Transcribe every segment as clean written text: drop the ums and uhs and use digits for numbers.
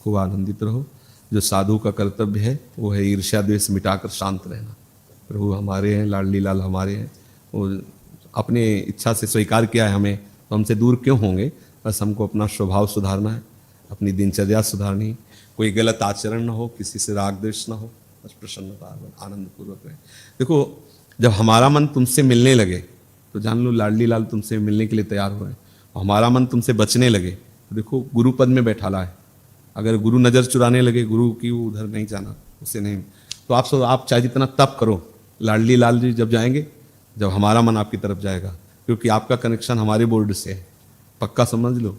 खूब आनंदित रहो। जो साधु का कर्तव्य है वो है ईर्ष्या द्वेष मिटाकर शांत रहना। प्रभु हमारे हैं, लाडली लाल हमारे हैं, वो अपने इच्छा से स्वीकार किया है हमें, तो हमसे दूर क्यों होंगे। बस हमको अपना स्वभाव सुधारना है, अपनी दिनचर्या सुधारनी, कोई गलत आचरण ना हो, किसी से राग द्वेष ना हो, बस प्रसन्नता आनंद पूर्वक रहे। देखो जब हमारा मन तुमसे मिलने लगे तो जान लो लाडली लाल तुमसे मिलने के लिए तैयार हुए हैं। हमारा मन तुमसे बचने लगे तो देखो गुरु पद में बैठाला है। अगर गुरु नज़र चुराने लगे, गुरु की उधर नहीं जाना, उससे नहीं, तो आप चाहे जितना तप करो, लाडली लाल जी जब जाएंगे, जब हमारा मन आपकी तरफ जाएगा, क्योंकि आपका कनेक्शन हमारे बोर्ड से है, पक्का समझ लो।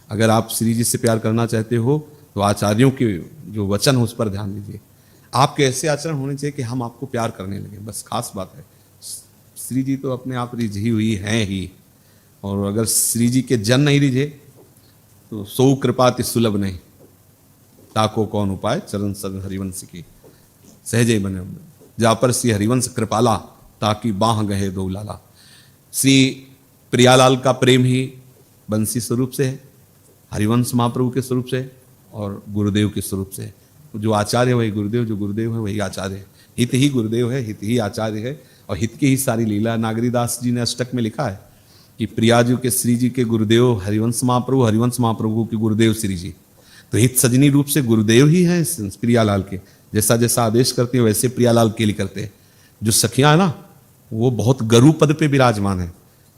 अगर आप श्री जी से प्यार करना चाहते हो तो आचार्यों के जो वचन है उस पर ध्यान दीजिए। आपके ऐसे आचरण होने चाहिए कि हम आपको प्यार करने लगे, बस खास बात है। श्री जी तो अपने आप रिझी हुई हैं ही, और अगर श्री जी के जन नहीं रिझे तो सो कृपाति सुलभ नहीं, ताको कौन उपाय चरण सर हरिवंश की सहजे बने जा पर श्री हरिवंश कृपाला, ताकि बाह गहे दो लाला। श्री प्रियालाल का प्रेम ही बंसी स्वरूप से है, हरिवंश महाप्रभु के स्वरूप से है, और गुरुदेव के स्वरूप से है। जो आचार्य है वही गुरुदेव, जो गुरुदेव है वही आचार्य है। हित ही गुरुदेव है, हित ही आचार्य है, और हित की ही सारी लीला। नागरीदास जी ने अष्टक में लिखा है कि प्रियाजू के श्री जी के गुरुदेव हरिवंश महाप्रभु, हरिवंश महाप्रभु के गुरुदेव श्री जी। तो हित सजनी रूप से गुरुदेव ही हैं प्रियालाल के। जैसा जैसा आदेश करते हैं वैसे प्रियालाल के लिए करते हैं। जो सखियां है ना वो बहुत गरु पद पे विराजमान है।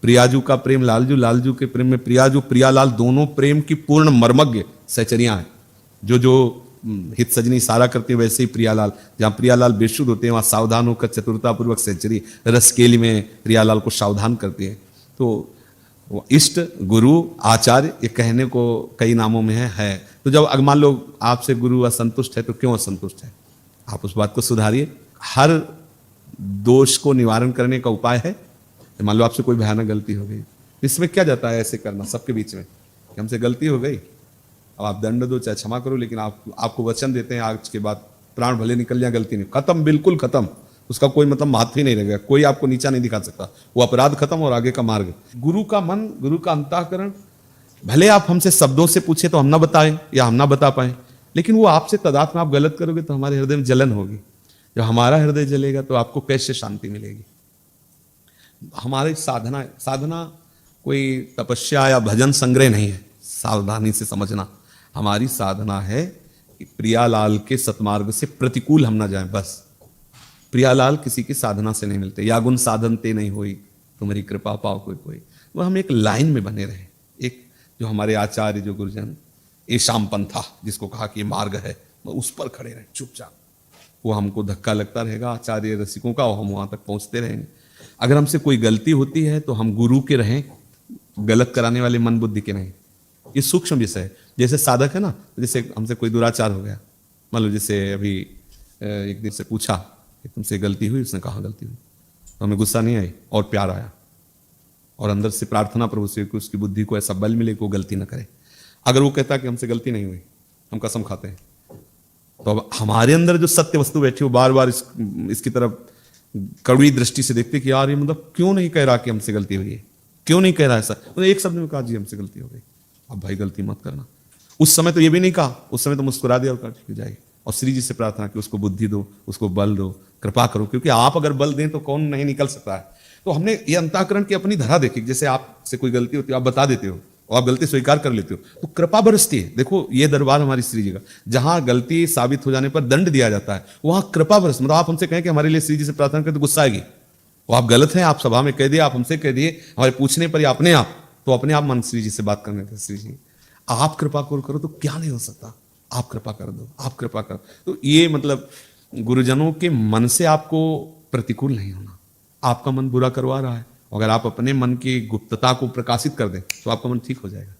प्रियाजू का प्रेम लालजू, लालजू के प्रेम में प्रियाजू, प्रियालाल, दोनों प्रेम की पूर्ण मर्मज्ञ सहचरियां हैं। जो हित सजनी सारा करते हैं वैसे ही प्रियालाल, जहाँ प्रियालाल बेशुद्ध होते हैं वहाँ सावधान होकर चतुरतापूर्वक सहचरी रसकेली में प्रियालाल को सावधान करते हैं। तो इष्ट, गुरु, आचार्य ये कहने को कई नामों में है। तो जब मान लो आपसे गुरु असंतुष्ट है तो क्यों असंतुष्ट है, आप उस बात को सुधारिए। हर दोष को निवारण करने का उपाय है। मान लो आपसे कोई भयानक गलती हो गई, इसमें क्या जाता है ऐसे करना सबके बीच में कि हमसे गलती हो गई, अब आप दंड दो चाहे क्षमा करो, लेकिन आपको वचन देते हैं आज के बाद प्राण भले निकल जाए, गलती नहीं, खत्म, बिल्कुल खत्म, उसका कोई मतलब महत्व ही नहीं रहेगा, कोई आपको नीचा नहीं दिखा सकता, वो अपराध खत्म और आगे का मार्ग। गुरु का मन, गुरु का अंतःकरण, भले आप हमसे शब्दों से पूछे तो हम ना बताएं या हम ना बता पाए, लेकिन वो आपसे तदात्म आप गलत करोगे तो हमारे हृदय में जलन होगी। जब हमारा हृदय जलेगा तो आपको कैसे शांति मिलेगी। हमारी साधना कोई तपस्या या भजन संग्रह नहीं है, सावधानी से समझना। हमारी साधना है कि प्रियालाल के सतमार्ग से प्रतिकूल हम ना जाएं। बस प्रियालाल किसी की साधना से नहीं मिलते। या गुण साधन ते नहीं हुई, तुम्हारी कृपा पाओ कोई कोई। वो हम एक लाइन में बने रहे, एक जो हमारे आचार्य, जो गुरुजन, ये शाम पंथा जिसको कहा कि ये मार्ग है, उस पर खड़े रहे चुपचाप। वो हमको धक्का लगता रहेगा आचार्य रसिकों का, और हम वहां तक पहुंचते रहेंगे। अगर हमसे कोई गलती होती है तो हम गुरु के रहें, गलत कराने वाले मन बुद्धि के नहीं। ये सूक्ष्म विषय है। जैसे साधक है ना, जैसे हमसे कोई दुराचार हो गया, मान लो जैसे अभी एक दिन से पूछा कि तुमसे गलती हुई, उसने कहा गलती हुई, तो हमें गुस्सा नहीं आई और प्यार आया, और अंदर से प्रार्थना प्रभु से कि उसकी बुद्धि को ऐसा बल मिले कि वो गलती ना करे। अगर वो कहता कि हमसे गलती नहीं हुई, हम कसम खाते हैं, तो अब हमारे अंदर जो सत्य वस्तु बैठी वो बार बार इसकी तरफ कड़वी दृष्टि से देखते कि यार ये मतलब क्यों नहीं कह रहा कि हमसे गलती हुई है, क्यों नहीं कह रहा ऐसा। मतलब एक शब्द में कहा जी हमसे गलती हो गई, अब भाई गलती मत करना। उस समय तो ये भी नहीं कहा, उस समय तो मुस्कुरा दिया और कहा ठीक जाएगी, और श्री जी से प्रार्थना कि उसको बुद्धि दो, उसको बल दो, कृपा करो, क्योंकि आप अगर बल दें तो कौन नहीं निकल सकता है। तो हमने ये अंतःकरण की अपनी धरा देखी। जैसे आपसे कोई गलती होती है, आप बता देते हो और आप गलती स्वीकार कर लेते हो, तो कृपा बरसती है। देखो ये दरबार हमारी श्री जी का, जहां गलती साबित हो जाने पर दंड दिया जाता है, वहां कृपा बरस। मतलब आप हमसे कहें कि हमारे लिए श्री जी से प्रार्थना करें तो गुस्सा आएगी, वो आप गलत हैं, आप सभा में कह दिए, आप हमसे कह दिए, हमारे पूछने पर अपने आप तो अपने आप मन श्री जी से बात करने थे, श्री जी आप कृपा करो तो क्या नहीं हो सकता, आप कृपा कर दो, आप कृपा करो। तो ये मतलब गुरुजनों के मन से आपको प्रतिकूल नहीं होना। आपका मन बुरा करवा रहा है, अगर आप अपने मन की गुप्तता को प्रकाशित कर दें तो आपका मन ठीक हो जाएगा।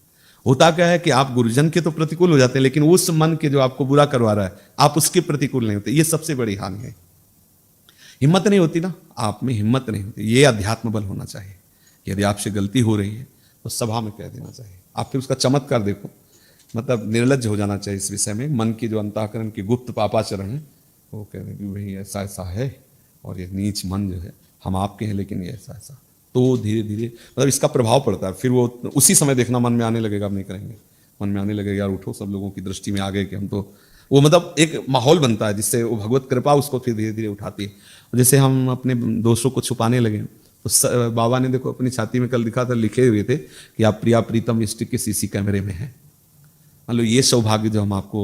होता क्या है कि आप गुरुजन के तो प्रतिकूल हो जाते हैं, लेकिन उस मन के जो आपको बुरा करवा रहा है आप उसके प्रतिकूल नहीं होते। ये सबसे बड़ी हानि है। हिम्मत नहीं होती ना, आप में हिम्मत नहीं होती। ये अध्यात्म बल होना चाहिए। यदि आपसे गलती हो रही है तो सभा में कह देना चाहिए। आप फिर उसका चमत्कार देखो, मतलब निर्लज्ज हो जाना चाहिए इस विषय में। मन की जो अंतःकरण की गुप्त पापाचरण है वो कह रहे कि भाई ऐसा ऐसा है, और ये नीच मन जो है हम आपके हैं, लेकिन ये ऐसा ऐसा, तो धीरे धीरे मतलब इसका प्रभाव पड़ता है। फिर वो उसी समय देखना मन में आने लगेगा, अब नहीं करेंगे, मन में आने लगे यार उठो, सब लोगों की दृष्टि में आ गए कि हम तो, वो मतलब एक माहौल बनता है जिससे वो भगवत कृपा उसको फिर धीरे धीरे उठाती है। जैसे हम अपने दोषों को छुपाने लगे तो बाबा ने देखो अपनी छाती में कल लिखा था, लिखे हुए थे कि आप प्रिया प्रीतम इष्ट के सीसी कैमरे में हैं। मान लो ये सौभाग्य जो हम आपको,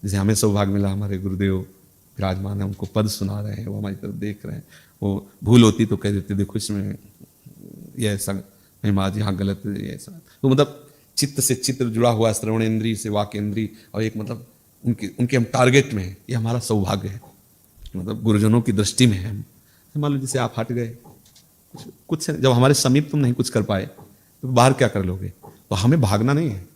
जैसे हमें सौभाग्य मिला, हमारे गुरुदेव विराजमान है, उनको पद सुना रहे हैं, वो हमारी तरफ देख रहे हैं। वो भूल होती तो कह देते देखो इसमें ये ऐसा, महिमा जी यहाँ गलत है, ये ऐसा। तो मतलब चित्त से चित्त जुड़ा हुआ, श्रवण इंद्री से वाक इंद्री, और एक मतलब उनके हम टारगेट में हैं। ये हमारा सौभाग्य है, मतलब गुरुजनों की दृष्टि में है। मान लो जैसे आप हट गए कुछ, जब हमारे समीप तुम नहीं कुछ कर पाए तो बाहर क्या कर लोगे। तो हमें भागना नहीं है,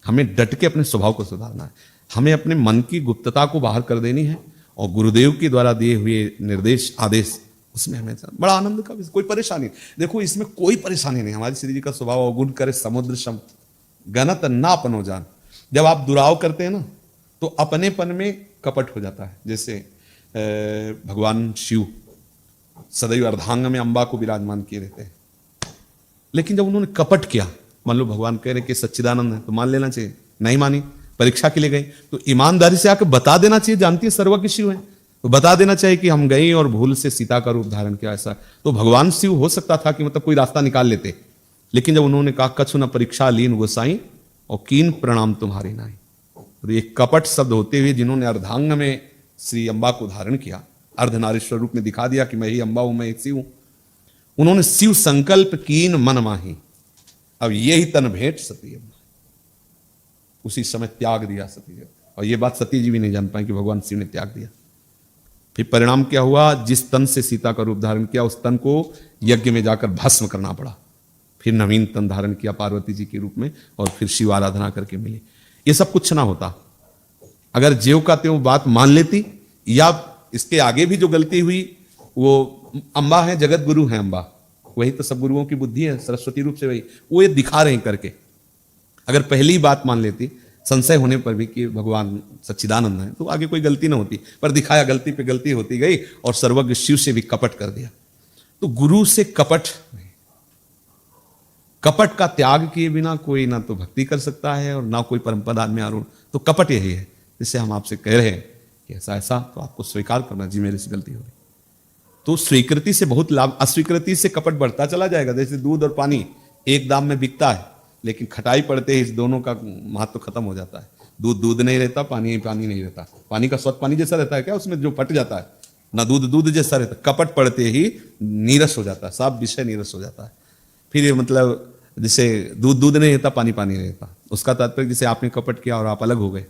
हमें डट के अपने स्वभाव को सुधारना है, हमें अपने मन की गुप्तता को बाहर कर देनी है, और गुरुदेव के द्वारा दिए हुए निर्देश आदेश उसमें हमें बड़ा आनंद का, कोई परेशानी देखो इसमें कोई परेशानी नहीं। हमारे श्री जी का स्वभाव अवगुण करे समुद्र सम गणत ना अपनो जान। जब आप दुराव करते हैं ना तो अपनेपन में कपट हो जाता है। जैसे भगवान शिव सदैव अर्धांग में अंबा को विराजमान किए रहते हैं, लेकिन जब उन्होंने कपट किया, मान लो भगवान कह रहे कि सच्चिदानंद है तो मान लेना चाहिए, नहीं मानी, परीक्षा के लिए गई तो ईमानदारी से आकर बता देना चाहिए, जानती है सर्वज्ञ शिव है तो बता देना चाहिए कि हम गए और भूल से सीता का रूप धारण किया। ऐसा तो भगवान शिव हो सकता था कि मतलब कोई रास्ता निकाल लेते, लेकिन जब उन्होंने कहा कछु न परीक्षा लीन गोसाई और कीन प्रणाम तुम्हारी नाई, तो ये कपट शब्द होते हुए जिन्होंने अर्धांग में श्री अम्बा को धारण किया, अर्धनारीश्वर रूप में दिखा दिया कि मैं ही अम्बा हूं, मैं ही शिव हूं, उन्होंने शिव संकल्प कीन मन माही, अब ये ही तन भेंट सती अम्बा, उसी समय त्याग दिया सती जी। और ये बात सती जी भी नहीं जान पाए कि भगवान शिव ने त्याग दिया। फिर परिणाम क्या हुआ, जिस तन से सीता का रूप धारण किया उस तन को यज्ञ में जाकर भस्म करना पड़ा, फिर नवीन तन धारण किया पार्वती जी के रूप में और फिर शिव आराधना करके मिली। ये सब कुछ ना होता अगर ज्यों का त्यों बात मान लेती, या इसके आगे भी जो गलती हुई वो अम्बा है, जगत गुरु है अम्बा, वही तो सब गुरुओं की बुद्धि है, सरस्वती रूप से वही, वो ये दिखा रहे हैं करके। अगर पहली बात मान लेती संशय होने पर भी कि भगवान सच्चिदानंद है तो आगे कोई गलती ना होती, पर दिखाया गलती पे गलती होती गई और सर्वज्ञ शिव से भी कपट कर दिया। तो गुरु से कपट का त्याग किए बिना कोई ना तो भक्ति कर सकता है और ना कोई परम पद में आरूढ़। तो कपट यही है जिससे हम आपसे कह रहे हैं कि ऐसा ऐसा तो आपको स्वीकार करना, जी मेरे से गलती हो गई। तो स्वीकृति से बहुत लाभ, अस्वीकृति से कपट बढ़ता चला जाएगा। जैसे दूध और पानी एक दाम में बिकता है, लेकिन खटाई पड़ते ही इस दोनों का महत्व खत्म हो जाता है। दूध दूध नहीं रहता, पानी पानी नहीं रहता। पानी का स्वाद पानी जैसा रहता है क्या, उसमें जो फट जाता है ना, दूध दूध जैसा रहता है। कपट पड़ते ही नीरस हो जाता है, सब विषय नीरस हो जाता है। फिर मतलब जैसे दूध दूध नहीं रहता, पानी पानी नहीं रहता, उसका तात्पर्य जैसे आपने कपट किया और आप अलग हो गए,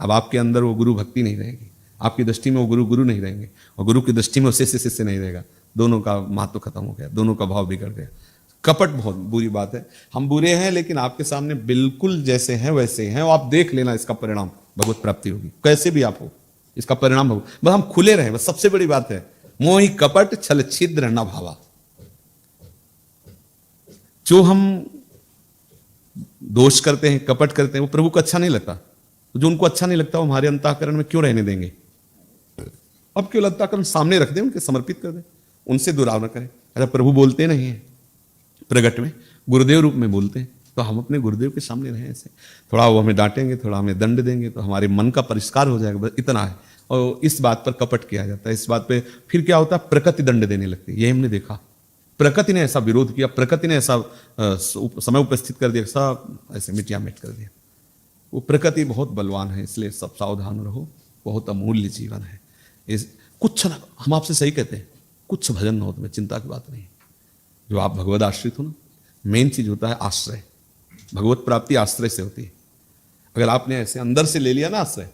अब आपके अंदर वो गुरु भक्ति नहीं रहेगी, आपकी दृष्टि में वो गुरु गुरु नहीं रहेंगे और गुरु की दृष्टि में वो शिष्य नहीं रहेगा। दोनों का महत्व खत्म हो गया, दोनों का भाव बिगड़ गया। कपट बहुत बुरी बात है। हम बुरे हैं लेकिन आपके सामने बिल्कुल जैसे हैं वैसे हैं, और आप देख लेना इसका परिणाम भगवत प्राप्ति होगी, कैसे भी आप हो इसका परिणाम होगा। बस हम खुले रहे, बस सबसे बड़ी बात है। मोहि कपट छल छिद्र न भावा। जो हम दोष करते हैं, कपट करते हैं, वो प्रभु को अच्छा नहीं लगता। तो जो उनको अच्छा नहीं लगता वो हमारे अंतःकरण में क्यों रहने देंगे। अब क्यों अंतःकरण सामने रख दें, उनके समर्पित कर दें, उनसे दुराव न करें। अगर प्रभु बोलते नहीं है प्रगट में, गुरुदेव रूप में बोलते हैं, तो हम अपने गुरुदेव के सामने रहें ऐसे। थोड़ा वो हमें डांटेंगे, थोड़ा हमें दंड देंगे तो हमारे मन का परिष्कार हो जाएगा, बस इतना है। और इस बात पर कपट किया जाता है, इस बात पे फिर क्या होता है, प्रकृति दंड देने लगती है। ये हमने देखा, प्रकृति ने ऐसा विरोध किया, प्रकृति ने ऐसा समय उपस्थित कर दिया, सब ऐसे मिटिया मिट कर दिया। वो प्रकृति बहुत बलवान है, इसलिए सब सावधान रहो, बहुत अमूल्य जीवन है। इस कुछ ना, हम आपसे सही कहते हैं, कुछ भजन न हो तुम्हें, चिंता की बात नहीं। जो आप भगवत आश्रित हो ना, मेन चीज होता है आश्रय। भगवत प्राप्ति आश्रय से होती है। अगर आपने ऐसे अंदर से ले लिया ना आश्रय,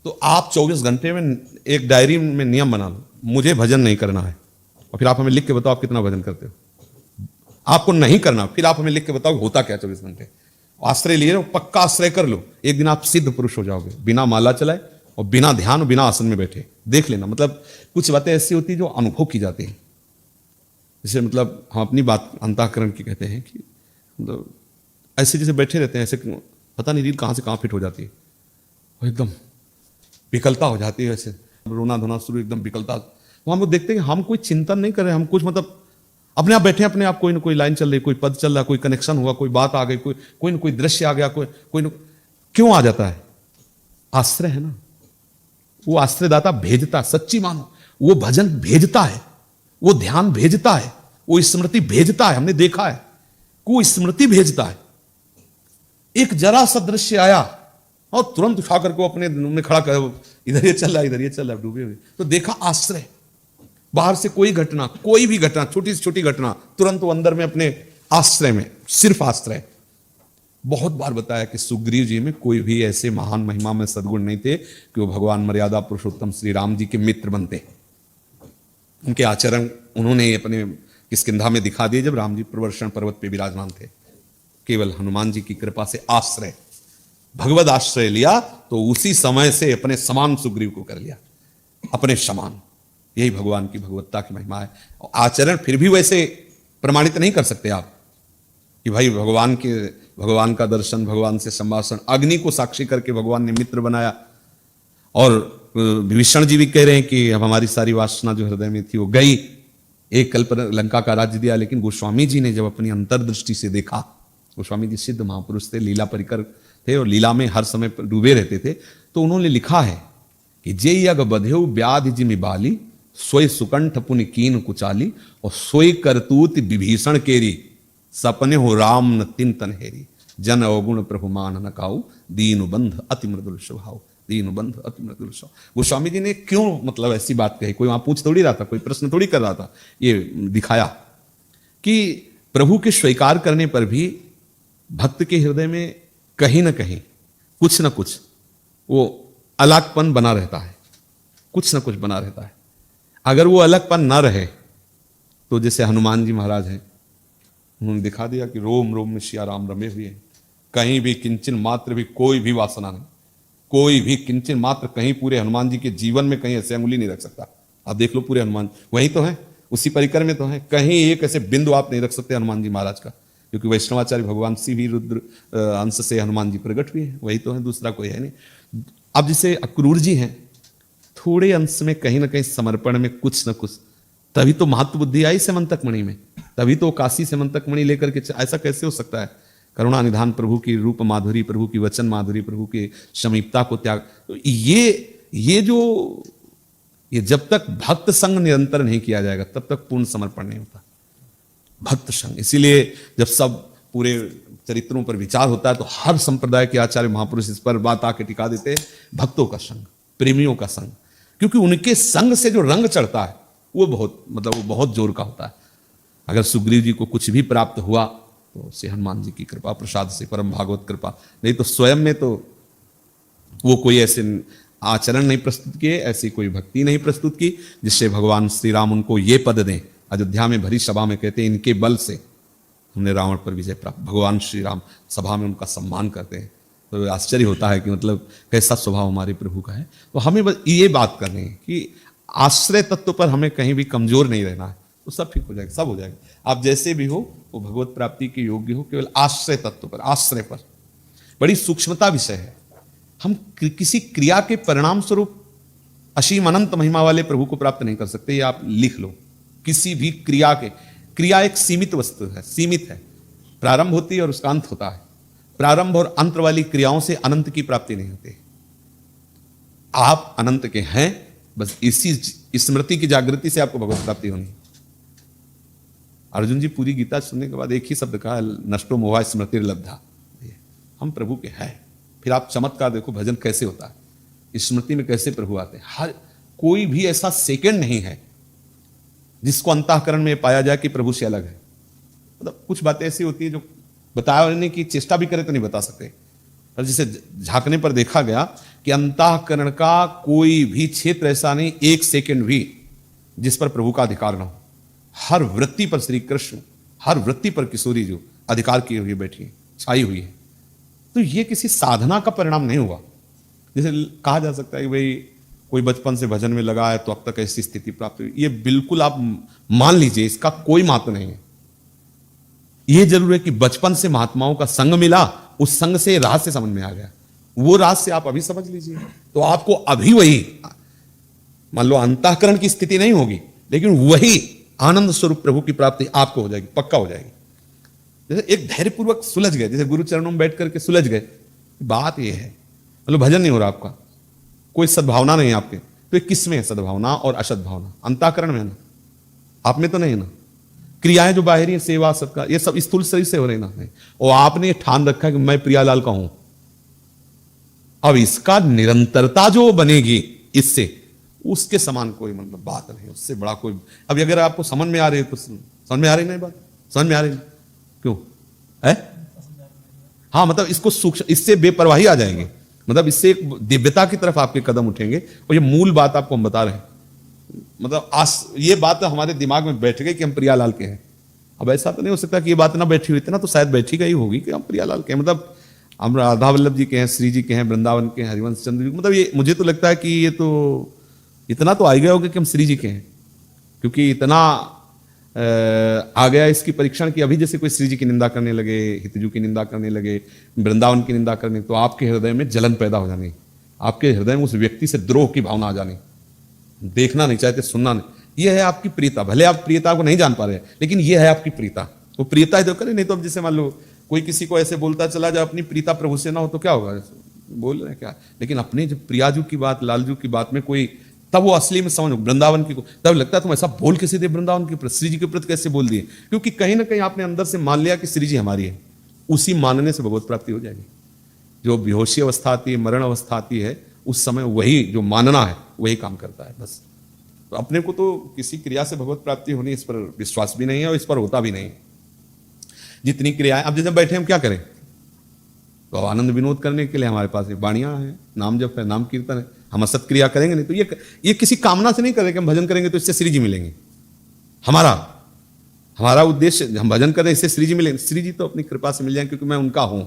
तो आप 24 घंटे में एक डायरी में नियम बना लो, मुझे भजन नहीं करना है, और फिर आप हमें लिख के बताओ आप कितना भजन करते हो। आपको नहीं करना, फिर आप हमें लिख के बताओ होता क्या 24 घंटे। आश्रय लिए, पक्का आश्रय कर लो, एक दिन आप सिद्ध पुरुष हो जाओगे, बिना माला चलाए और बिना ध्यान और बिना आसन में बैठे। देख लेना, मतलब कुछ बातें ऐसी होती है जो अनुभव की जाती है। जैसे मतलब हम अपनी बात अंतःकरण की कहते हैं कि मतलब ऐसे जैसे बैठे रहते हैं, ऐसे पता नहीं रील कहाँ से कहाँ फिट हो जाती है, और एकदम विकलता हो जाती है, ऐसे रोना धोना शुरू, एकदम विकलता। वो हम लोग देखते हैं कि हम कोई चिंतन नहीं कर रहे, हम कुछ मतलब अपने आप बैठे, अपने आप कोई ना कोई लाइन चल रही, कोई पद चल रहा, कोई कनेक्शन हुआ, कोई बात आ गई, कोई ना कोई दृश्य आ गया, कोई क्यों आ जाता है? आश्रय है ना, वो आश्रयदाता भेजता, सच्ची मानो, वो भजन भेजता है, वो ध्यान भेजता है, वो स्मृति भेजता है। हमने देखा है वो स्मृति भेजता है। एक जरा सा दृश्य आया और तुरंत उठा करके अपने में खड़ा कर, इधर ये चल रहा है, इधर ये चल रहा है, डूबे हुए। तो देखा आश्रय, बाहर से कोई घटना, कोई भी घटना, छोटी से छोटी घटना, तुरंत वो अंदर में अपने आश्रय में, सिर्फ आश्रय। बहुत बार बताया कि सुग्रीव जी में कोई भी ऐसे महान महिमा में सद्गुण नहीं थे कि वो भगवान मर्यादा पुरुषोत्तम श्री राम जी के मित्र बनते। उनके आचरण उन्होंने अपने किष्किंधा में दिखा दिए जब राम जी प्रवर्षण पर्वत पे विराजमान थे। केवल हनुमान जी की कृपा से आश्रय, भगवद आश्रय लिया तो उसी समय से अपने समान सुग्रीव को कर लिया, अपने समान। यही भगवान की भगवत्ता की महिमा है। आचरण फिर भी वैसे प्रमाणित नहीं कर सकते आप कि भाई भगवान का दर्शन, भगवान से संभाषण, अग्नि को साक्षी करके भगवान ने मित्र बनाया। और विभीषण जी भी कह रहे हैं कि अब हमारी सारी वासना जो हृदय में थी वो गई, एक कल्प लंका का राज्य दिया। लेकिन गोस्वामी जी ने जब अपनी अंतर्दृष्टि से देखा, गोस्वामी जी सिद्ध महापुरुष थे, लीला परिकर थे और लीला में हर समय डूबे रहते थे, तो उन्होंने लिखा है कि जे यग बधेउ व्याधि जिमि बाली, सोई सुकंठ पुनि कीन कुचाली, और सोई करतूत विभीषण केरी, सपने हो राम न तिन तनहेरी, जन अवगुण प्रभु मान न काऊ, दीन बंध अति मृदुल स्वभाव, दीन बंध अति मृदुल स्वभाव। गोस्वामी जी ने क्यों मतलब ऐसी बात कही? कोई वहां पूछ थोड़ी रहा था, कोई प्रश्न थोड़ी कर रहा था। ये दिखाया कि प्रभु के स्वीकार करने पर भी भक्त के हृदय में कहीं ना कहीं कुछ ना कुछ वो अलगपन बना रहता है, कुछ ना कुछ बना रहता है। अगर वो अलगपन ना रहे तो जैसे हनुमान जी महाराज हैं, उन्होंने दिखा दिया कि रोम रोम में सिया राम रमे हुए हैं, कहीं भी किंचन मात्र भी कोई भी वासना नहीं, कोई भी किंचन मात्र कहीं पूरे हनुमान जी के जीवन में कहीं ऐसे अंगुली नहीं रख सकता। आप देख लो पूरे हनुमान वही तो है, उसी परिकर में तो है, कहीं एक ऐसे बिंदु आप नहीं रख सकते हनुमान जी महाराज का, क्योंकि वैष्णवाचार्य भगवान श्री भी रुद्र अंश से हनुमान जी प्रकट हुए हैं, वही तो है, दूसरा कोई है नहीं। अब जैसे अक्रूर जी हैं, थोड़े अंश में कहीं ना कहीं समर्पण में कुछ ना कुछ, तभी तो महत्व बुद्धि आई सेमंतक मणि में, तभी तो काशी सेमंतक मणि लेकर के, ऐसा कैसे हो सकता है? करुणा निधान प्रभु की रूप माधुरी, प्रभु की वचन माधुरी, प्रभु की समीपता को त्याग, तो ये जब तक भक्त संग निरंतर नहीं किया जाएगा तब तक पूर्ण समर्पण नहीं होता। भक्त संग, इसीलिए जब सब पूरे चरित्रों पर विचार होता है तो हर संप्रदाय के आचार्य महापुरुष इस पर बात आके टिका देते हैं, भक्तों का संग, प्रेमियों का संग, क्योंकि उनके संग से जो रंग चढ़ता है वो बहुत जोर का होता है। अगर सुग्रीव जी को कुछ भी प्राप्त हुआ तो से हनुमान जी की कृपा प्रसाद से, परम भागवत कृपा, नहीं तो स्वयं में तो वो कोई ऐसे आचरण नहीं प्रस्तुत किए, ऐसी कोई भक्ति नहीं प्रस्तुत की जिससे भगवान श्री राम उनको ये पद दें। अयोध्या में भरी सभा में कहते हैं इनके बल से हमने रावण पर विजय प्राप्त। भगवान श्री राम सभा में उनका सम्मान करते हैं, तो आश्चर्य होता है कि मतलब कैसा स्वभाव हमारे प्रभु का है। तो हमें बस ये बात करनी है कि आश्रय तत्व पर हमें कहीं भी कमजोर नहीं रहना है, तो सब ठीक हो जाएगा, सब हो जाएगा। आप जैसे भी हो वो भगवत प्राप्ति के योग्य हो, केवल आश्रय तत्व पर, आश्रय पर बड़ी सूक्ष्मता विषय है। हम किसी क्रिया के परिणाम स्वरूप असीम अनंत महिमा वाले प्रभु को प्राप्त नहीं कर सकते, ये आप लिख लो। किसी भी क्रिया एक सीमित वस्तु है, सीमित है, प्रारंभ होती है और उसका अंत होता है। प्रारंभ और अंत वाली क्रियाओं से अनंत की प्राप्ति नहीं होती। आप अनंत के हैं, बस इसी स्मृति की जागृति से आपको भगवत प्राप्ति होनी। अर्जुन जी पूरी गीता सुनने के बाद एक ही शब्द कहा, नष्टो मोहा स्मृति लब्धा। हम प्रभु के हैं। फिर आप चमत्कार देखो, भजन कैसे होता है, स्मृति में कैसे प्रभु आते हैं। हर कोई भी ऐसा सेकंड नहीं है जिसको अंतःकरण में पाया जाए कि प्रभु से अलग है। मतलब कुछ बातें ऐसी होती है जो बताने की चेष्टा भी करें तो नहीं बता सकते। और जिसे झांकने पर देखा गया कि अंतःकरण का कोई भी क्षेत्र ऐसा नहीं, एक सेकंड भी जिस पर प्रभु का अधिकार ना हो। हर वृत्ति पर श्री कृष्ण, हर वृत्ति पर किशोरी जो अधिकार किए हुए बैठी है, छाई हुई है। तो ये किसी साधना का परिणाम नहीं हुआ। जैसे कहा जा सकता है कि भाई कोई बचपन से भजन में लगा है तो अब तक ऐसी स्थिति प्राप्त हुई, ये बिल्कुल आप मान लीजिए, इसका कोई महत्व नहीं है। ये जरूर है कि बचपन से महात्माओं का संग मिला, उस संग से रहस्य समझ में आ गया, वो रहस्य आप अभी समझ लीजिए, तो आपको अभी वही, मान लो अंतःकरण की स्थिति नहीं होगी, लेकिन वही आनंद स्वरूप प्रभु की प्राप्ति आपको हो जाएगी, पक्का हो जाएगी। जैसे एक धैर्यपूर्वक सुलझ गए, जैसे गुरु चरणों में बैठ करके सुलझ गए, बात ये है, मतलब भजन नहीं हो रहा आपका, कोई सद्भावना नहीं है आपके, तो ये किस में है सद्भावना और असद्भावना? अंतःकरण में है ना, आप में तो नहीं है ना। क्रियाएं जो बाहरी है, सेवा सत्कार, ये सब स्थूल शरीर से हो रही ना, नहीं। और आपने ठान रखा है कि मैं प्रियालाल का हूं, अब इसका निरंतरता जो बनेगी इससे, उसके समान कोई मतलब बात नहीं, उससे बड़ा कोई। अब अगर आपको समझ में आ रही है तो समझ में आ रही नहीं बात, समझ में आ रही, क्यों है? हाँ, मतलब इसको सूक्ष्म, इससे बेपरवाही आ जाएंगे, मतलब इससे एक दिव्यता की तरफ आपके कदम उठेंगे। और ये मूल बात आपको हम बता रहे हैं, मतलब ये बात हमारे दिमाग में बैठ गई कि हम प्रियालाल के हैं। अब ऐसा तो नहीं हो सकता कि ये बात ना बैठी हुई थी ना, तो शायद बैठी गई होगी कि हम प्रियालाल के हैं, मतलब हम राधा वल्लभ जी के हैं, श्री जी के हैं, वृंदावन के हैं, हरिवंश चंद्र जी, मतलब ये मुझे तो लगता है कि ये तो इतना तो आ गया होगा कि हम श्री जी के हैं, क्योंकि इतना आ गया इसकी परीक्षण की। अभी जैसे कोई श्री जी की निंदा करने लगे, हितजू की निंदा करने लगे, वृंदावन की निंदा करने, तो आपके हृदय में जलन पैदा हो जानी, आपके हृदय में उस व्यक्ति से द्रोह की भावना आ जानी, देखना नहीं चाहते, सुनना नहीं। यह है आपकी प्रियता। भले आप प्रियता को नहीं जान पा रहे, लेकिन यह है आपकी प्रियता। वो प्रियता है तो करें, नहीं तो अब जैसे मान लो कोई किसी को ऐसे बोलता चला जाए अपनी प्रीता प्रभु से ना हो तो क्या होगा, बोल रहे हैं क्या, लेकिन अपने जब प्रियाजू की बात, लालजू की बात में कोई, तब वो असली में समझ, वृंदावन की, तब लगता है तुम ऐसा बोल कैसे दे, वृंदावन के प्रति, श्री जी के प्रति कैसे बोल दिए, क्योंकि कहीं ना कहीं आपने अंदर से मान लिया कि श्री जी हमारी है। उसी मानने से भगवत प्राप्ति हो जाएगी। जो बेहोशी अवस्था आती है, मरण अवस्था आती है, उस समय वही जो मानना है वही काम करता है बस। तो अपने को तो किसी क्रिया से भगवत प्राप्ति होनी, इस पर विश्वास भी नहीं है और इस पर होता भी नहीं। जितनी क्रियाएं, अब जब बैठे हम क्या करें, तो आनंद विनोद करने के लिए हमारे पास बाणियां हैं, नाम जप है, नाम कीर्तन है, हम असत क्रिया करेंगे नहीं। तो ये किसी कामना से नहीं करेंगे, हम भजन करेंगे तो इससे श्री जी मिलेंगे। हमारा उद्देश्य, हम भजन करें इससे श्री जी मिलेंगे, श्री जी तो अपनी कृपा से मिल जाएंगे क्योंकि मैं उनका हूं।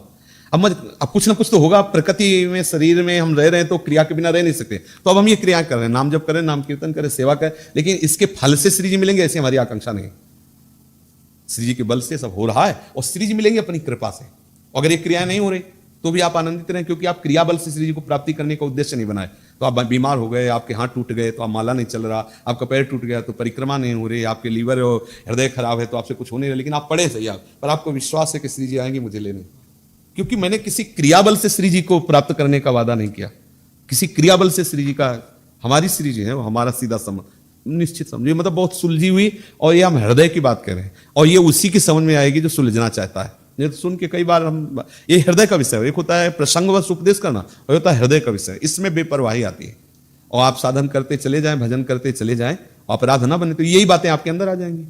अब कुछ ना कुछ तो होगा, प्रकृति में, शरीर में हम रह रहे हैं तो क्रिया के बिना रह नहीं सकते। तो अब हम ये क्रिया कर रहे हैं, नाम जप करें, नाम कीर्तन करें, सेवा करें, लेकिन इसके फल से श्री जी मिलेंगे ऐसी हमारी आकांक्षा नहीं। श्री जी के बल से सब हो रहा है और श्री जी मिलेंगे अपनी कृपा से। अगर ये क्रियाएं नहीं हो रही तो भी आप आनंदित रहें, क्योंकि आप क्रिया बल से श्री जी को प्राप्ति करने का उद्देश्य नहीं बनाए। तो आप बीमार हो गए, आपके हाथ टूट गए तो आप माला नहीं चल रहा, आपका पैर टूट गया तो परिक्रमा नहीं हो रही, आपके लीवर और हृदय खराब है तो आपसे कुछ हो नहीं रहा, लेकिन आप पढ़े सही, आप पर आपको विश्वास है कि श्री जी आएंगे मुझे लेने, क्योंकि मैंने किसी क्रियाबल से श्री जी को प्राप्त करने का वादा नहीं किया। किसी क्रियाबल से श्री जी का, हमारी श्री जी है वो हमारा सीधा संबंध, निश्चित समझिए, मतलब बहुत सुलझी हुई। और ये हम हृदय की बात कर रहे हैं, और ये उसी की समझ में आएगी जो सुलझना चाहता है। ये तो सुन के कई बार हम, ये हृदय का विषय है। एक होता है प्रसंगवश उपदेश करना, और होता है हृदय का विषय, इसमें बेपरवाही आती है। और आप साधन करते चले जाएं, भजन करते चले जाएं, अपराध ना बने, तो यही बातें आपके अंदर आ जाएंगी।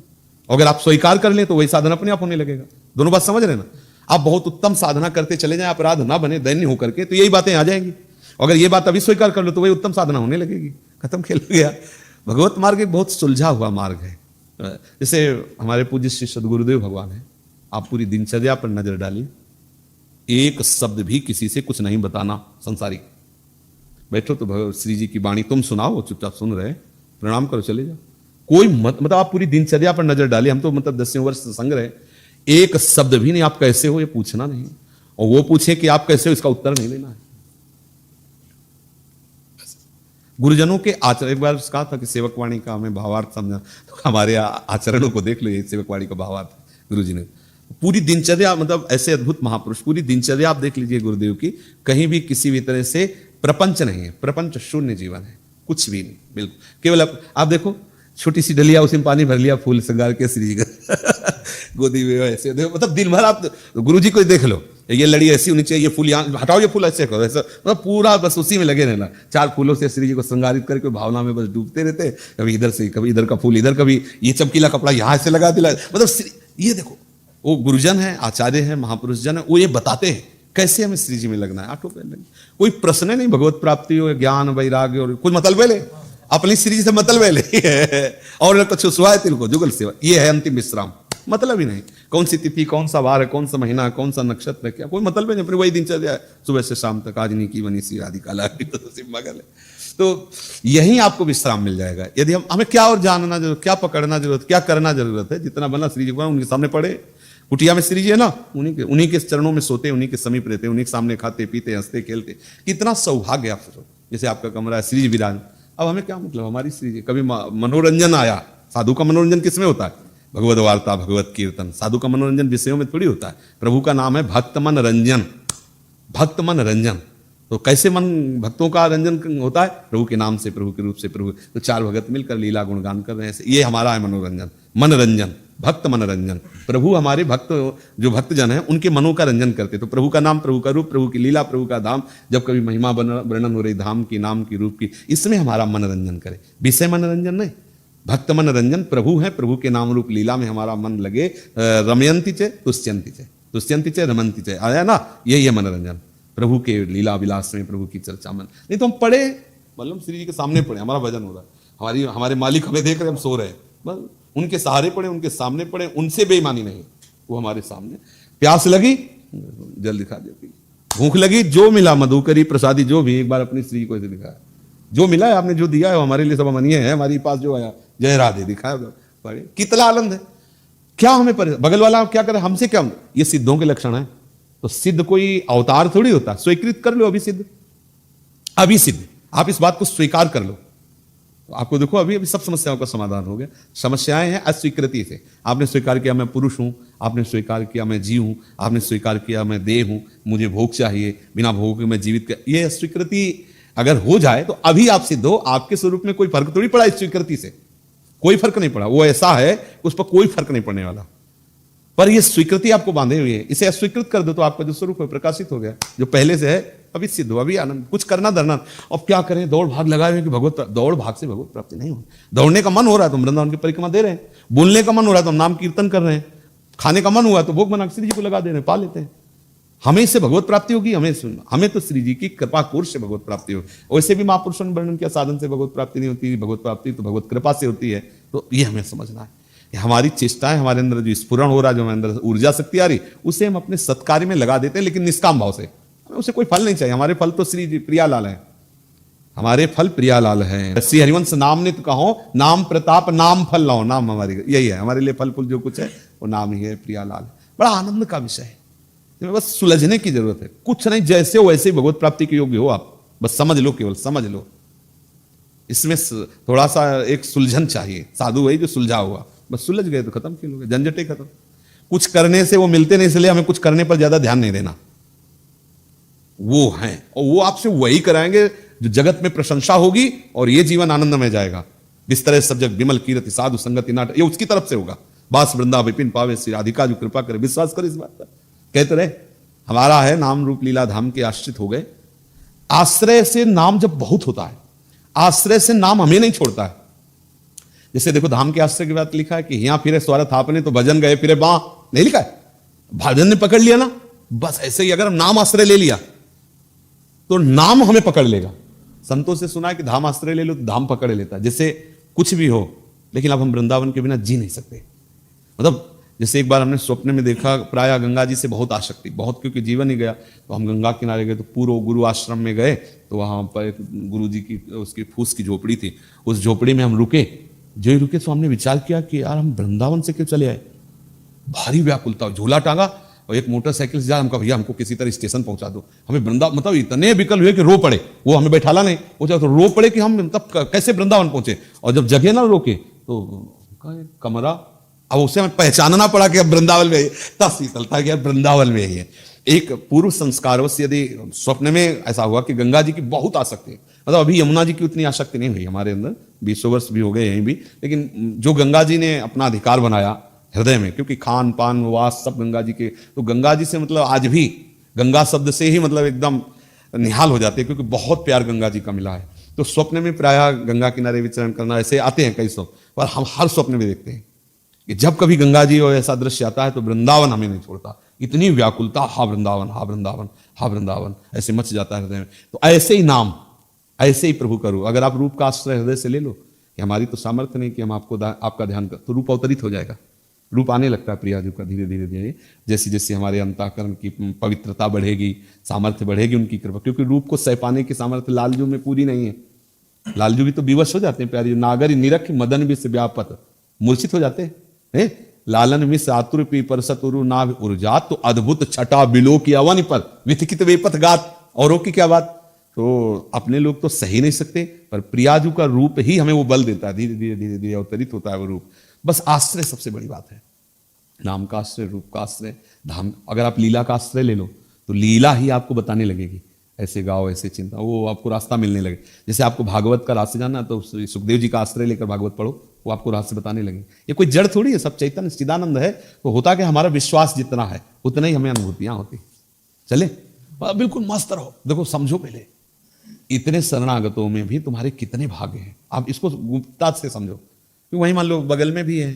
अगर आप स्वीकार कर लें तो वही साधन अपने आप होने लगेगा। दोनों बात समझ रहे ना, आप बहुत उत्तम साधना करते चले जाएं, अपराध ना बने, दैन्य होकर के, तो यही बातें आ जाएंगी। अगर ये बात अभी स्वीकार कर लो तो वही उत्तम साधना होने लगेगी। खत्म, खेल गया। भगवत मार्ग एक बहुत सुलझा हुआ मार्ग है। जैसे हमारे पूज्य श्री सद्गुरुदेव भगवान है, आप पूरी दिनचर्या पर नजर डालिए, एक शब्द भी किसी से कुछ नहीं बताना। संसारी बैठो तो भगवत श्री जी की वाणी तुम सुनाओ, वो चुपचाप सुन रहे, प्रणाम करो, चले जाओ। कोई मतलब आप पूरी दिनचर्या पर नजर डालिए, हम तो मतलब 10 वर्ष संग रहे, एक शब्द भी नहीं आप कैसे हो ये पूछना नहीं, और वो पूछे कि आप कैसे हो इसका उत्तर नहीं लेना है। गुरुजनों के आचरण, एक बार कहा था कि सेवकवाणी का हमें भावार्थ समझा, तो हमारे आचरणों को देख लो, ये सेवकवाणी का भावार्थ गुरु जी ने। पूरी दिनचर्या, मतलब ऐसे अद्भुत महापुरुष, पूरी दिनचर्या आप देख लीजिए गुरुदेव की, कहीं भी किसी भी तरह से प्रपंच नहीं है, प्रपंच शून्य जीवन है, कुछ भी नहीं, बिल्कुल। केवल आप देखो, छोटी सी डलिया, उसी में पानी भर लिया, फूल श्रृंगार के श्री जी का गोदी में ऐसे देखो, मतलब दिन भर आप गुरु जी को देख लो, ये लड़ी ऐसी होनी चाहिए, ये फूल यहाँ हटाओ, ये फूल ऐसे करो, ऐसा, मतलब पूरा बस उसी में लगे रहना। 4 फूलों से श्री जी को श्रृंगारित करके भावना में बस डूबते रहते, कभी इधर से, कभी इधर का फूल इधर, कभी ये चमकीला कपड़ा यहाँ से लगा दिला, मतलब ये देखो, वो गुरुजन है, आचार्य है, महापुरुष जन है, वो ये बताते हैं कैसे हमें श्री जी में लगना है। आठों पहले कोई प्रश्न नहीं, भगवत प्राप्ति हो, ज्ञान, वैराग्य, और कुछ मतलब ले, अपनी श्री जी से मतलब ले और कुछ सुहाय तिल को जुगल सेवा, ये है अंतिम विश्राम। मतलब ही नहीं, कौन सी तिथि, कौन सा वार है, कौन सा महीना, कौन सा नक्षत्र, क्या कोई मतलब नहीं, अपनी वही दिनचर्या है, सुबह से शाम तक, आज नहीं की बनी सी आदि काला मगल है। तो यही आपको विश्राम मिल जाएगा। यदि हमें क्या और जानना जरूरत, क्या पकड़ना जरूरत, क्या करना जरूरत है, जितना बना श्री जी को उनके सामने पड़े, कुटिया में श्री जी है ना, उन्हीं के चरणों में सोते, उन्हीं के समीप रहते, उन्हीं के सामने खाते पीते, हंसते खेलते, कितना सौभाग्य आप सोचो। जैसे आपका कमरा है, श्री जी विराज, अब हमें क्या मतलब, हमारी श्री जी। कभी मनोरंजन आया, साधु का मनोरंजन किसमें होता है, भगवत वार्ता, भगवत कीर्तन। साधु का मनोरंजन विषयों में थोड़ी होता है, प्रभु का नाम है भक्त मन रंजन, भक्त मन रंजन। तो कैसे मन भक्तों का रंजन होता है? प्रभु के नाम से, प्रभु के रूप से, प्रभु। तो चार भगत मिलकर लीला गुणगान कर रहे हैं, ये हमारा है मनोरंजन, मनोरंजन, भक्त मनोरंजन। प्रभु हमारे भक्त, जो भक्तजन हैं उनके मनों का रंजन करते। तो प्रभु का नाम, प्रभु का रूप, प्रभु की लीला, प्रभु का धाम, जब कभी महिमा वर्णन हो रही धाम की, नाम की, रूप की, इसमें हमारा मनोरंजन करे। विषय मनोरंजन नहीं, भक्त मनोरंजन। प्रभु है, प्रभु के नाम रूप लीला में हमारा मन लगे। रमयंती चे तुष्यंती चे, तुष्यंती चे रमंती चे, आया ना, यही है मनोरंजन। प्रभु के लीला विलास में, प्रभु की चर्चा में। नहीं तो हम पढ़े, मतलब श्री जी के सामने पढ़े, हमारा भजन हो रहा है, हमारे मालिक हमें देख रहे, हम सो रहे हैं, बस उनके सहारे पड़े, उनके सामने पड़े, उनसे बेईमानी नहीं, वो हमारे सामने। प्यास लगी, जल दिखा दिया। भूख लगी, जो मिला मधुकरी प्रसादी, जो भी, एक बार अपनी स्त्री को ऐसे दिखाया, जो मिला है आपने, जो दिया है हमारे लिए सब अमनीय है, हमारे पास जो आया जय राधे दिखाया, पढ़े, कितना आनंद है। क्या हमें बगल वाला क्या करे, हमसे क्या, ये सिद्धों के लक्षण है। तो सिद्ध कोई अवतार थोड़ी होता, स्वीकृत कर लो, अभी सिद्ध, अभी सिद्ध, आप इस बात को स्वीकार कर लो, तो आपको देखो अभी सब समस्याओं का समाधान हो गया। समस्याएं हैं अस्वीकृति से। आपने स्वीकार किया मैं पुरुष हूं, आपने स्वीकार किया मैं जीव हूं, आपने स्वीकार किया मैं देह हूं, मुझे भोग चाहिए, बिना भोग के मैं जीवित कर, ये अस्वीकृति अगर हो जाए तो अभी आप सिद्ध हो। आपके स्वरूप में कोई फर्क थोड़ी पड़ा इस स्वीकृति से, कोई फर्क नहीं पड़ा। वो ऐसा है उस पर कोई फर्क नहीं पड़ने वाला, पर ये स्वीकृति आपको बांधे हुई है। इसे अस्वीकृत कर दो तो आपका जो स्वरूप है प्रकाशित हो गया, जो पहले से है अभी सिद्ध हो, अभी आनंद। कुछ करना धरना, अब क्या करें, दौड़ भाग लगाए हुए कि भगवत, दौड़ भाग से भगवत प्राप्ति नहीं हो। दौड़ने का मन हो रहा है तो हम वृंदावन की परिक्रमा दे रहे हैं, बोलने का मन हो रहा है तो हम नाम कीर्तन कर रहे हैं, खाने का मन हुआ तो भोग बना श्री जी को लगा दे रहे हैं, पा लेते हैं। हमें इससे भगवत प्राप्ति होगी, हमें तो श्री जी की कृपा कोर्स से भगवत प्राप्ति होगी। वैसे भी महापुरुषों ने वर्णन किया, साधन से भगवत प्राप्ति नहीं होती, भगवत प्राप्ति तो भगवत कृपा से होती है। तो ये हमें समझना है, हमारी चेष्टाएं, हमारे अंदर जो स्फुरण हो रहा है, जो हमारे अंदर ऊर्जा शक्ति आ रही, उसे हम अपने सत्कार्य में लगा देते हैं, लेकिन निष्काम भाव से। हमें उसे कोई फल नहीं चाहिए। हमारे फल तो श्री जी प्रियालाल है, हमारे फल प्रियालाल हैं। श्री हरिवंश नाम नित कहो, नाम प्रताप नाम फल लाओ। नाम हमारी यही है, हमारे लिए फल फूल जो कुछ है वो नाम ही है, प्रियालाल। बड़ा आनंद का विषय है, बस सुलझने की जरूरत है। कुछ नहीं, जैसे हो वैसे भगवत प्राप्ति के योग्य हो आप, बस समझ लो, केवल समझ लो। इसमें थोड़ा सा एक सुलझन चाहिए। साधु वही जो सुलझा हुआ, बस सुलझ गए तो खत्म, खेल हो गए, झंझटे खत्म। कुछ करने से वो मिलते नहीं, इसलिए हमें कुछ करने पर ज्यादा ध्यान नहीं देना। वो हैं और वो आपसे वही कराएंगे जो जगत में प्रशंसा होगी और ये जीवन आनंद में जाएगा। जिस तरह सब जग विमल कीरति साधु संगति नाट, ये उसकी तरफ से होगा। बास वृंदा विपिन पावे, श्री राधिका जो कृपा करे, विश्वास करे इस बात पर। कहते रहे हमारा है नाम रूप लीला धाम के आश्रित हो गए। आश्रय से नाम जब बहुत होता है, आश्रय से नाम हमें नहीं छोड़ता है। जैसे देखो धाम के आश्रय की बात लिखा है कि यहाँ फिरे स्वार्थ आपने तो भजन गए फिरे बां, नहीं लिखा है? भजन ने पकड़ लिया ना, बस ऐसे ही अगर हम नाम आश्रय ले लिया तो नाम हमें पकड़ लेगा। संतों से सुना है कि धाम आश्रय ले लो तो धाम पकड़ लेता है। जैसे कुछ भी हो, लेकिन अब हम वृंदावन के बिना जी नहीं सकते। मतलब जैसे एक बार हमने स्वप्न में देखा, प्राय गंगा जी से बहुत आसक्ति, बहुत, क्योंकि जीवन ही गया। तो हम गंगा किनारे गए तो पूर्व गुरु आश्रम में गए, तो वहां पर गुरु जी की उसकी फूस की झोपड़ी थी। उस झोपड़ी में हम रुके। जो ही रुके तो हमने विचार किया कि यार हम वृंदावन से क्यों चले आए। भारी व्याकुलता, झोला टांगा और एक मोटरसाइकिल से जा, हमका भैया हमको किसी तरह स्टेशन पहुंचा दो। हमें वृंदावन, मतलब इतने विकल हुए कि रो पड़े। वो हमें बैठाला नहीं, वो तो रो पड़े कि हम तब कैसे वृंदावन पहुंचे। और जब जगह ना रोके तो कमरा, अब उसे हमें पहचानना पड़ा कि अब वृंदावन में, तब शीतलता कि वृंदावन में ही है। एक पूर्व संस्कारवश यदि स्वप्न में ऐसा हुआ कि गंगा जी की बहुत आसक्ति, मतलब अभी यमुना जी की उतनी आसक्ति नहीं हुई हमारे अंदर, 20 वर्ष भी हो गए यहीं भी, लेकिन जो गंगा जी ने अपना अधिकार बनाया हृदय में, क्योंकि खान पान वास सब गंगा जी के, तो गंगा जी से मतलब आज भी गंगा शब्द से ही मतलब एकदम निहाल हो जाते हैं, क्योंकि बहुत प्यार गंगा जी का मिला है। तो स्वप्न में प्रायः गंगा किनारे विचरण करना, ऐसे आते हैं कई स्वप्न, पर हम हर स्वप्न में देखते हैं कि जब कभी गंगा जी और ऐसा दृश्य आता है तो वृंदावन हमें नहीं छोड़ता। इतनी व्याकुलता, हा वृंदावन हा वृंदावन हा वृंदावन, ऐसे मच जाता है हृदय में। तो ऐसे ही नाम, ऐसे ही प्रभु करो। अगर आप रूप का आश्रय हृदय से ले लो कि हमारी तो सामर्थ्य नहीं कि हम आपको आपका ध्यान कर, तो रूप अवतरित हो जाएगा। रूप आने लगता है प्रिया जी का धीरे धीरे धीरे, जैसे जैसे हमारे अंतःकरण की पवित्रता बढ़ेगी, सामर्थ्य बढ़ेगी उनकी कृपा। क्योंकि रूप को सह पाने की सामर्थ्य लालजू में पूरी नहीं है। लालजू भी तो विवश हो जाते हैं प्यारी, नागर निरख मदन विष व्यापत, मूर्छित हो जाते हैं। लालन मिस आतुर पी पर सतुरु नाभ उर्जात, तो अद्भुत छटा बिलो की अवन पर विथिकित वेपथ गात। औरों की क्या बात, तो अपने लोग तो सही नहीं सकते, पर प्रियाजू का रूप ही हमें वो बल देता है। धीरे धीरे धीरे धीरे अवतरित होता है वो रूप। बस आश्रय सबसे बड़ी बात है, नाम का आश्रय, रूप का आश्रय, धाम। अगर आप लीला का आश्रय ले लो तो लीला ही आपको बताने लगेगी, ऐसे गाओ ऐसे चिंता, वो आपको रास्ता मिलने लगे। जैसे आपको भागवत का रास्ते जानना तो सुखदेव जी का आश्रय लेकर भागवत पढ़ो, वो आपको रास्ते बताने लगे। ये कोई जड़ थोड़ी है, सब चैतन्य चिदानंद है। तो होता कि हमारा विश्वास जितना है उतना ही हमें अनुभूतियां होती। चले बिल्कुल मस्त रहो। देखो समझो, पहले इतने शरणागतों में भी तुम्हारे कितने भाग्य हैं, आप इसको गुप्तता से समझो। क्योंकि वही मान लो बगल में भी है,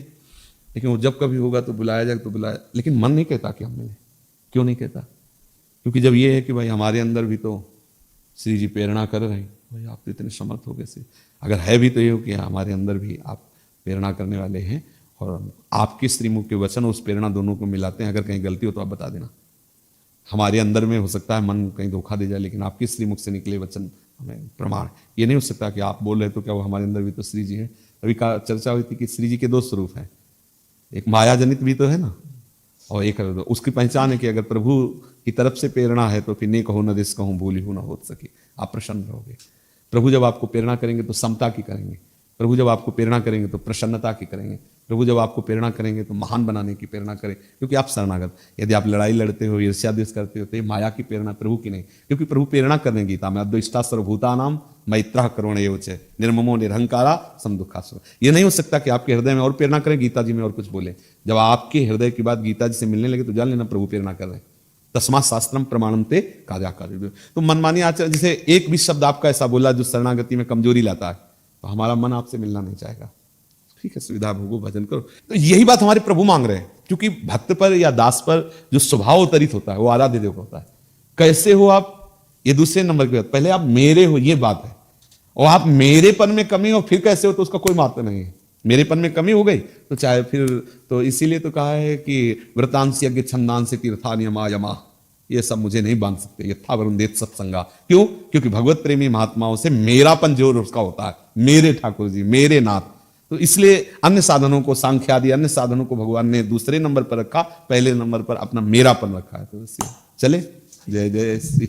लेकिन वो जब कभी होगा तो बुलाया जाए तो बुलाया, लेकिन मन नहीं कहता कि हम मिले। क्यों नहीं कहता? क्योंकि जब ये है कि भाई हमारे अंदर भी तो श्री जी प्रेरणा कर रहे हैं, भाई आप तो इतने समर्थ हो गए से, अगर है भी तो ये हो कि हमारे अंदर भी आप प्रेरणा करने वाले हैं, और आपके श्रीमुख के वचन उस प्रेरणा दोनों को मिलाते हैं। अगर कहीं गलती हो तो आप बता देना। हमारे अंदर में हो सकता है मन कहीं धोखा दे जाए, लेकिन आपके श्रीमुख से निकले वचन हमें प्रमाण। ये नहीं हो सकता कि आप बोल रहे तो क्या वो हमारे अंदर भी तो श्री जी है। अभी का चर्चा हुई थी कि श्री जी के दो स्वरूप हैं, एक माया जनित भी तो है ना, और एक उसकी पहचान है कि अगर प्रभु की तरफ से प्रेरणा है तो फिर नहीं कहो न दिस कहूँ भूली हूँ न हो सके, आप प्रसन्न रहोगे। प्रभु जब आपको प्रेरणा करेंगे तो समता की करेंगे, प्रभु जब आपको प्रेरणा करेंगे तो प्रसन्नता की करेंगे, प्रभु जब आपको प्रेरणा करेंगे तो महान बनाने की प्रेरणा करें, क्योंकि आप शरणागत। यदि आप लड़ाई लड़ते हो, ईर्ष्या द्वेष करते हो, तो ये माया की प्रेरणा, प्रभु की नहीं। क्योंकि प्रभु प्रेरणा करने गीता में अद्वैष्टा सर्वभूतानां मैत्रः करुणैव च निर्ममो निरहंकारा समदुःखासुर। ये नहीं हो सकता कि आपके हृदय में और प्रेरणा करें, गीता जी में और कुछ बोले। जब आपके हृदय की बात गीता जी से मिलने लगे तो जान लेना प्रभु प्रेरणा कर रहे हैं। तस्मात् शास्त्रम प्रमाणम ते कार्याकार्य। तो मनमानी आचरण, जैसे एक भी शब्द आपका ऐसा बोला जो शरणागति में कमजोरी लाता है, तो हमारा मन आपसे मिलना नहीं चाहेगा। ठीक है, सुविधा भोगो, भजन करो। तो यही बात हमारे प्रभु मांग रहे हैं, क्योंकि भक्त पर या दास पर जो स्वभाव उतरित होता है वो आराध्य देव होता है। कैसे हो आप, ये दूसरे नंबर की बात। पहले आप मेरे हो, ये बात है, और आप मेरेपन में कमी हो फिर कैसे हो, तो उसका कोई महत्व नहीं है। मेरेपन में कमी हो गई तो चाहे फिर, तो इसीलिए तो कहा है कि व्रतांश यज्ञ छंदांश तीर्थान यमा यमा, ये सब मुझे नहीं बांध सकते, यथा वरुणदेत सत्संगा। क्यों? क्योंकि भगवत प्रेमी महात्माओं से मेरापन जोर उसका होता है, मेरे ठाकुर जी, मेरे नाथ। तो इसलिए अन्य साधनों को, सांख्य आदि अन्य साधनों को भगवान ने दूसरे नंबर पर रखा, पहले नंबर पर अपना मेरापन रखा है। तो चले, जय जय श्री